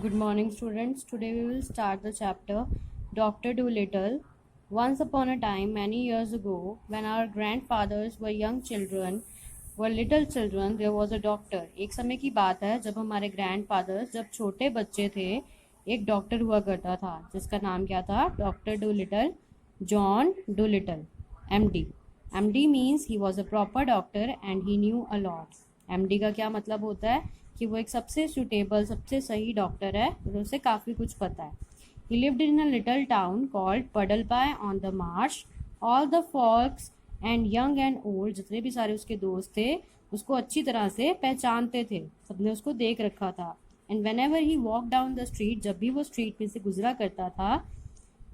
Good morning, students. Today we will start the chapter Dr. Dolittle. Once upon a time, many years ago, when our grandfathers were young children, were little children, there was a doctor. एक समय की बात है जब हमारे grandfathers जब छोटे बच्चे थे, एक डॉक्टर हुआ करता था जिसका नाम क्या था? Doctor Dolittle, John Dolittle, MD. MD means he was a proper doctor and he knew a lot. MD का क्या मतलब होता है कि वो एक सबसे सुटेबल सबसे सही डॉक्टर है और उसे काफ़ी कुछ पता है. He lived in a little town called Puddleby on the Marsh. All the folks and young and old जितने भी सारे उसके दोस्त थे उसको अच्छी तरह से पहचानते थे, सबने उसको देख रखा था. And when ever he walk down the street, जब भी वो स्ट्रीट में से गुजरा करता था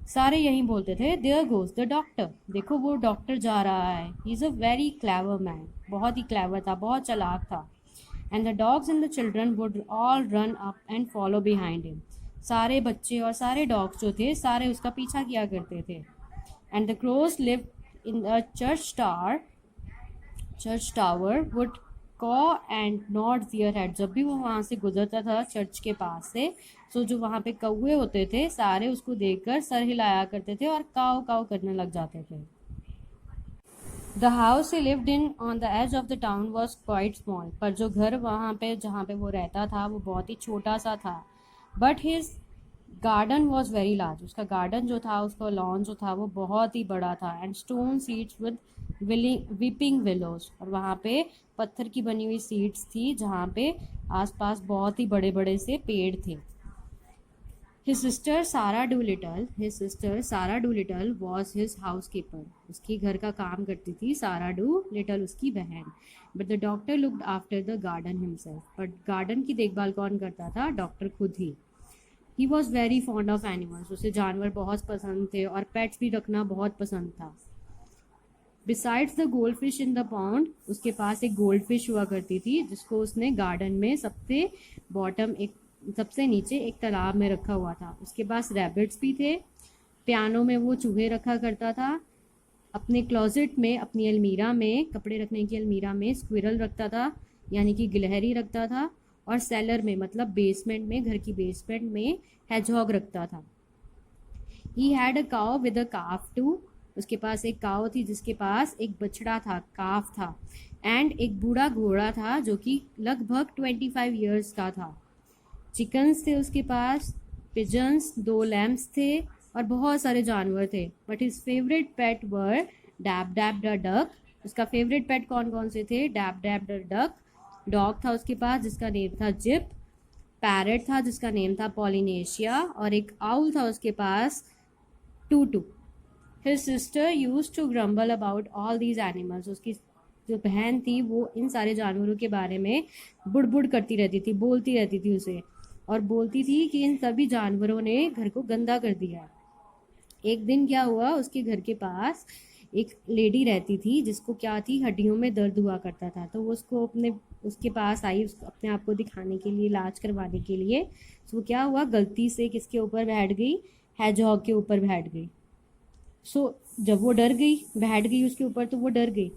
सारे यही बोलते थे, देयर गोज द डॉक्टर, देखो वो डॉक्टर जा रहा है. He is a very clever man, बहुत ही क्लेवर था, बहुत चालाक था. And the dogs and the children would all run up and follow behind him. सारे बच्चे और सारे डॉग्स जो थे सारे उसका पीछा किया करते थे. And the crows live in the church tower would caw and not their head. जब भी वो वहाँ से गुजरता था चर्च के पास से, तो जो वहाँ पे कौवे होते थे सारे उसको देखकर सर हिलाया करते थे और काव काव करने लग जाते थे. The house he lived in on the edge of the town was quite small. पर जो घर वहाँ पे जहाँ पे वो रहता था वो बहुत ही छोटा सा था. But his garden was very large. उसका गार्डन जो था, उसका लॉन जो था वो बहुत ही बड़ा था. And stone seats with weeping willows. और वहाँ पे पत्थर की बनी हुई सीट्स थी जहाँ पे आसपास बहुत ही बड़े बड़े से पेड़ थे. His sister Sarah Doolittle was his housekeeper. उसकी घर का काम करती थी सारा डू-लिटल, उसकी बहन. But the doctor looked after the garden himself. But garden की देखभाल कौन करता था? डॉक्टर खुद ही. He was very fond of animals. उसे जानवर बहुत पसंद थे और पेट्स भी रखना बहुत पसंद था. Besides the goldfish in the pond, उसके पास एक गोल्ड फिश हुआ करती थी जिसको उसने गार्डन में सबसे नीचे एक तालाब में रखा हुआ था. उसके पास रैबिट्स भी थे. पियानो में वो चूहे रखा करता था. अपने क्लोजेट में, अपनी अलमीरा में, कपड़े रखने की अलमीरा में स्क्विरल रखता था, यानी कि गिलहरी रखता था. और सेलर में, मतलब बेसमेंट में, घर की बेसमेंट में हेजहॉग रखता था. ही हैड अ काव विद अ काफ टू. उसके पास एक काव थी जिसके पास एक बछड़ा था, काफ था. एंड एक बूढ़ा घोड़ा था जो कि लगभग 25 ईयर्स का था. चिकन्स थे उसके पास, पिजन्स, 2 लैम्प्स थे और बहुत सारे जानवर थे. But his favourite pet were dab dab the duck. उसका फेवरेट पेट कौन कौन से थे? Dab dab the duck. Dog था उसके पास जिसका नेम था जिप. पैरट था जिसका नेम था पॉलिनेशिया. और एक आउल था उसके पास, Tootoo. His sister used to grumble about all these animals. उसकी जो बहन थी वो इन सारे जानवरों के बारे में बुड़बुड़ करती रहती थी, बोलती रहती थी उसे, और बोलती थी कि इन सभी जानवरों ने घर को गंदा कर दिया. एक दिन क्या हुआ, उसके घर के पास एक लेडी रहती थी जिसको क्या थी, हड्डियों में दर्द हुआ करता था. तो वो उसके पास आई, अपने आप को दिखाने के लिए, इलाज करवाने के लिए. तो क्या हुआ, गलती से किसके ऊपर बैठ गई? हेजहॉग के ऊपर बैठ गई. जब वो डर गई, बैठ गई उसके ऊपर, तो वो डर गई.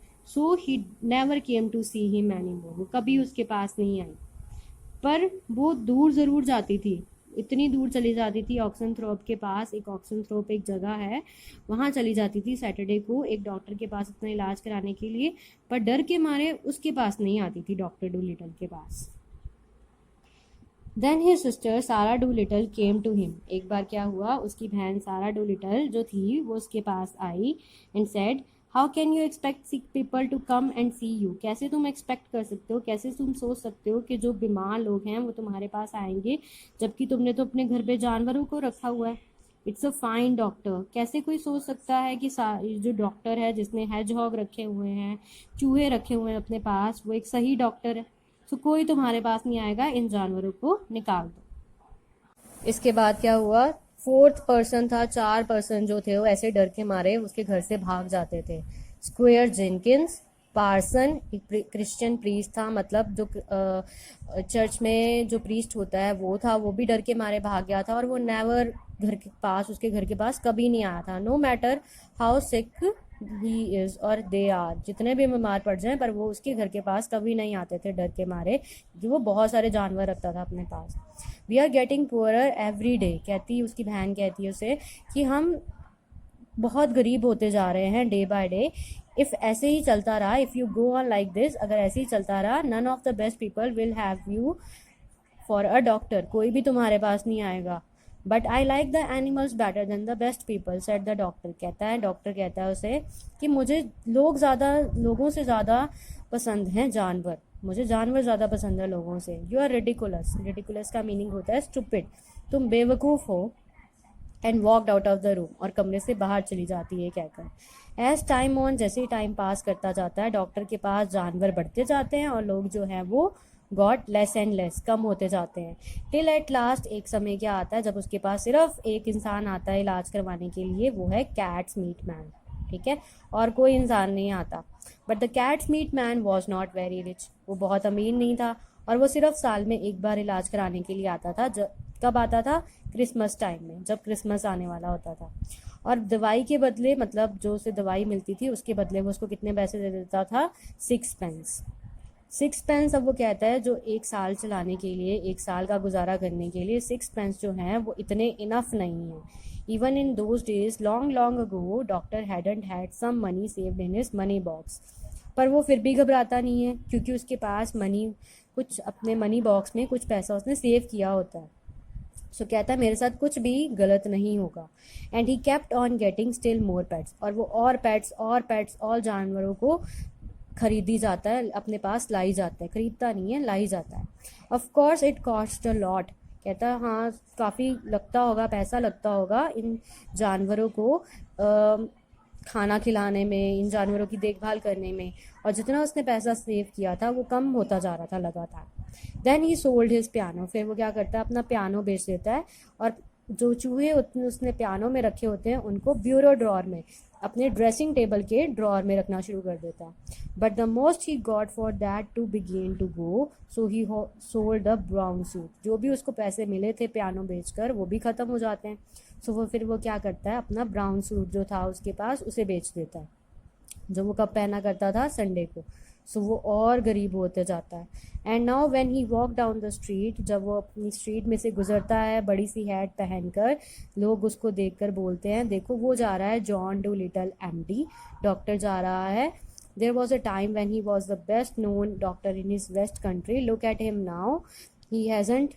He never came to see him anymore. वो कभी उसके पास नहीं आई. पर वो दूर ज़रूर जाती थी, इतनी दूर चली जाती थी. ऑक्सनथ्रोप के पास, ऑक्सनथ्रोप एक जगह है, वहाँ चली जाती थी सैटरडे को एक डॉक्टर के पास अपना इलाज कराने के लिए. पर डर के मारे उसके पास नहीं आती थी, डॉक्टर डू-लिटल के पास. देन हिज सिस्टर सारा डू-लिटल केम टू हिम. एक बार क्या हुआ, उसकी बहन सारा डू-लिटल जो थी वो उसके पास आई and said, how can you expect sick people to come and see you. कैसे तुम एक्सपेक्ट कर सकते हो, कैसे तुम सोच सकते हो कि जो बीमार लोग हैं वो तुम्हारे पास आएंगे, जबकि तुमने तो अपने घर पे जानवरों को रखा हुआ है. It's a fine doctor. कैसे कोई सोच सकता है कि जो डॉक्टर है जिसने हेजहॉग रखे हुए हैं, चूहे रखे हुए हैं अपने पास, वो एक सही डॉक्टर है. तो कोई तुम्हारे पास नहीं आएगा, इन जानवरों को निकाल दो. इसके बाद क्या हुआ, 4th पर्सन था, 4 पर्सन जो थे वो ऐसे डर के मारे उसके घर से भाग जाते थे. स्क्वेयर जेनकिंस, पार्सन एक क्रिश्चियन प्रीस्ट था, मतलब जो चर्च में जो प्रीस्ट होता है वो था, वो भी डर के मारे भाग गया था. और वो नेवर उसके घर के पास कभी नहीं आया था. No matter how sick he is और दे आर, जितने भी बीमार पड़ जाएं पर वो उसके घर के पास कभी नहीं आते थे डर के मारे, कि वो बहुत सारे जानवर रखता था अपने पास। We are getting poorer every day, कहती उसकी बहन कहती है उसे कि हम बहुत गरीब होते जा रहे हैं डे बाय डे। इफ़ ऐसे ही चलता रहा, if you go on like this, अगर ऐसे ही चलता रहा, none of the best people will have you for a doctor, कोई भी तुम्हारे पास नहीं आएगा। But I like the animals better than the best people, said the doctor, कहता है डॉक्टर कहता है उसे कि मुझे लोगों से ज़्यादा पसंद हैं जानवर, मुझे जानवर ज़्यादा पसंद है लोगों से। यू आर रिडिकुलस, रिडिकुलस का मीनिंग होता है स्टूपिड, तुम बेवकूफ़ हो। And walked out of the room, और कमरे से बाहर चली जाती है कहकर। एज टाइम ऑन, जैसे ही टाइम पास करता जाता है, डॉक्टर के पास जानवर बढ़ते जाते हैं और लोग जो हैं वो गॉट लेस एंड लेस, कम होते जाते हैं। टिल एट लास्ट, एक समय क्या आता है जब उसके पास सिर्फ एक इंसान आता है इलाज करवाने के लिए, वो है कैट्स मीट मैन, ठीक है, और कोई इंसान नहीं आता। But the cat's meat man was not very rich, वो बहुत अमीर नहीं था, और वो सिर्फ साल में एक बार इलाज कराने के लिए आता था। कब आता था? क्रिसमस टाइम में, जब क्रिसमस आने वाला होता था। और दवाई के बदले, मतलब जो उसे दवाई मिलती थी उसके बदले वो उसको कितने पैसे दे देता था? 6 पेंस। 6 पेंस। अब वो कहता है जो एक साल चलाने के लिए, एक साल का गुजारा करने के लिए 6 पेंस जो हैं वो इतने इनफ नहीं है। Even in those days long long ago, doctor hadn't had some money saved in his money box, पर वो फिर भी घबराता नहीं है क्योंकि उसके पास कुछ अपने मनी बॉक्स में कुछ पैसा उसने सेव किया होता है। सो कहता है मेरे साथ कुछ भी गलत नहीं होगा। And he kept on getting still more pets, और वो और पेट्स और जानवरों को खरीदी जाता है, अपने पास लाई जाता है, खरीदता नहीं है, लाई जाता है। Of course it cost a lot, कहता है हाँ काफ़ी लगता होगा, पैसा लगता होगा इन जानवरों को खाना खिलाने में, इन जानवरों की देखभाल करने में, और जितना उसने पैसा सेव किया था वो कम होता जा रहा था लगातार। Then he sold his piano, फिर वो क्या करता है अपना पियानो बेच देता है, और जो चूहे उसने पियानो में रखे होते हैं उनको ब्यूरो ड्रॉर में, अपने ड्रेसिंग टेबल के ड्रॉर में रखना शुरू कर देता है। But the most he got for that to begin to go, so he sold a brown suit, जो भी उसको पैसे मिले थे पियानो बेचकर वो भी ख़त्म हो जाते हैं। सो वो क्या करता है, अपना ब्राउन सूट जो था उसके पास उसे बेच देता है, जो वो कब पहना करता था? संडे को। सो वो और गरीब होते जाता है। And now when he walk down the street, जब वो अपनी स्ट्रीट में से गुजरता है बड़ी सी हैट पहनकर, लोग उसको देखकर बोलते हैं देखो वो जा रहा है John Dolittle MD, doctor जा रहा है। There was a time when he was the best known doctor in his west country, look at him now, he hasn't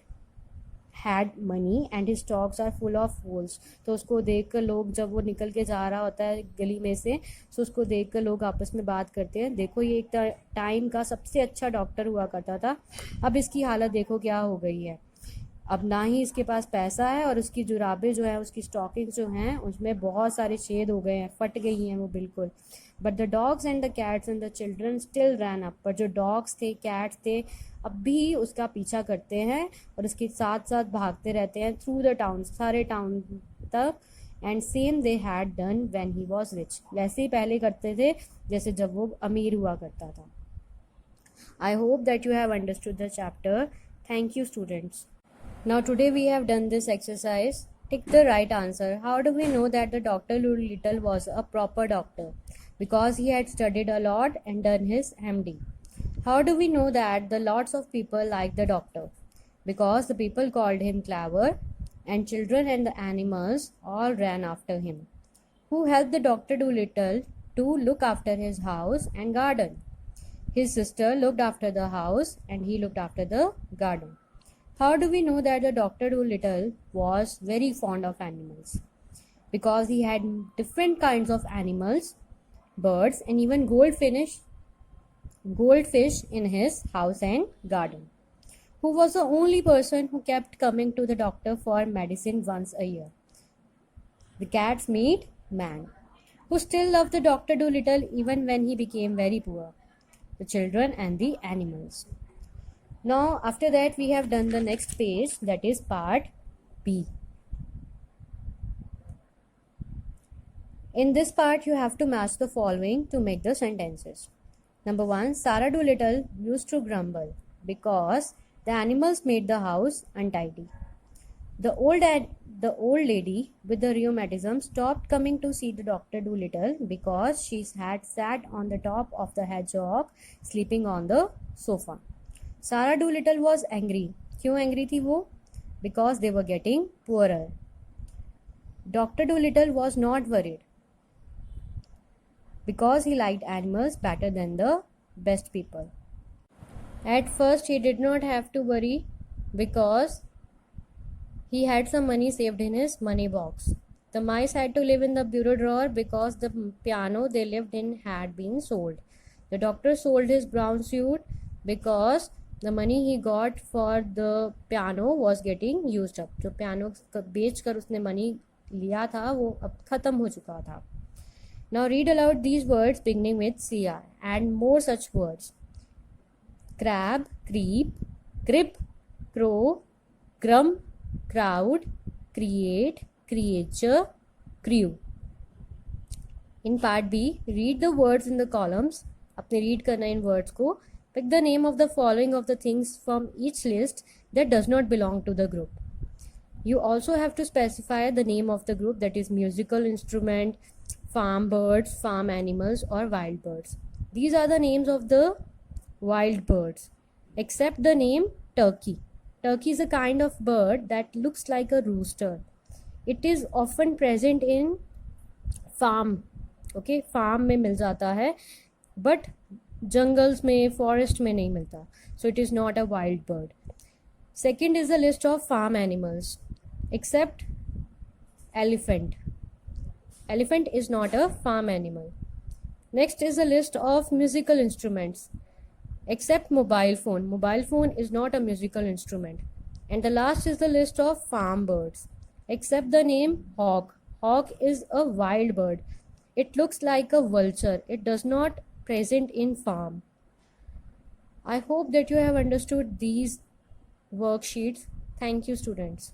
had money and his stocks are full of holes. तो उसको देख कर लोग, जब वो निकल के जा रहा होता है गली में से, तो उसको देख कर लोग आपस में बात करते हैं, देखो ये एक टाइम का सबसे अच्छा डॉक्टर हुआ करता था, अब इसकी हालत देखो क्या हो गई है। अब ना ही इसके पास पैसा है, और उसकी जुराबें जो हैं, उसकी स्टॉकिंग जो हैं, उसमें बहुत सारे छेद हो गए हैं, फट गई हैं वो बिल्कुल। But the dogs and the cats and the children still ran up, पर जो डॉग्स थे, कैट्स थे, अब भी उसका पीछा करते हैं और उसके साथ साथ भागते रहते हैं थ्रू द टाउन, सारे टाउन तक। And same they had done when he was rich, वैसे ही पहले करते थे जैसे जब वो अमीर हुआ करता था। I hope that you have understood the chapter. Thank you students. Now today we have done this exercise. Tick the right answer. How do we know that the Dr. Dolittle was a proper doctor? Because he had studied a lot and done his MD. How do we know that the lots of people liked the doctor? Because the people called him clever, and children and the animals all ran after him. Who helped the Dr. Dolittle to look after his house and garden? His sister looked after the house and he looked after the garden. How do we know that the Dr. Dolittle was very fond of animals? Because he had different kinds of animals, birds, and even goldfish in his house and garden. Who was the only person who kept coming to the doctor for medicine once a year? The cat's meat man. Who still loved the Dr. Dolittle even when he became very poor? The children and the animals. Now after that we have done the next page, that is part B. In this part you have to match the following to make the sentences. Number 1, Sarah Dolittle used to grumble because the animals made the house untidy. The old lady with the rheumatism stopped coming to see the Dr. Dolittle because she had sat on the top of the hedgehog, sleeping on the sofa. Sarah Dolittle was angry. क्यों angry थी वो? Because they were getting poorer. Dr. Dolittle was not worried because he liked animals better than the best people. At first, he did not have to worry because he had some money saved in his money box. The mice had to live in the bureau drawer because the piano they lived in had been sold. The doctor sold his brown suit because the money he got for the piano was getting used up. जो piano बेचकर उसने money लिया था वो अब खत्म हो चुका था. Now read aloud these words beginning with CR and more such words. Crab, creep, crib, crow, crumb, crowd, create, creature, crew. In part B, read the words in the columns. अपने read करना इन words को. Pick the name of the following of the things from each list that does not belong to the group. You also have to specify the name of the group, that is musical instrument, farm birds, farm animals or wild birds. These are the names of the wild birds except the name turkey. Turkey is a kind of bird that looks like a rooster. It is often present in farm. Okay, farm में मिल जाता है but jungles में, forest में नहीं मिलता. So it is not a wild bird. Second is a list of farm animals except elephant. Elephant is not a farm animal. Next is a list of musical instruments except mobile phone. Mobile phone is not a musical instrument. And the last is the list of farm birds except the name hawk. Hawk is a wild bird. It looks like a vulture. It does not present in farm. I hope that you have understood these worksheets. Thank you, students.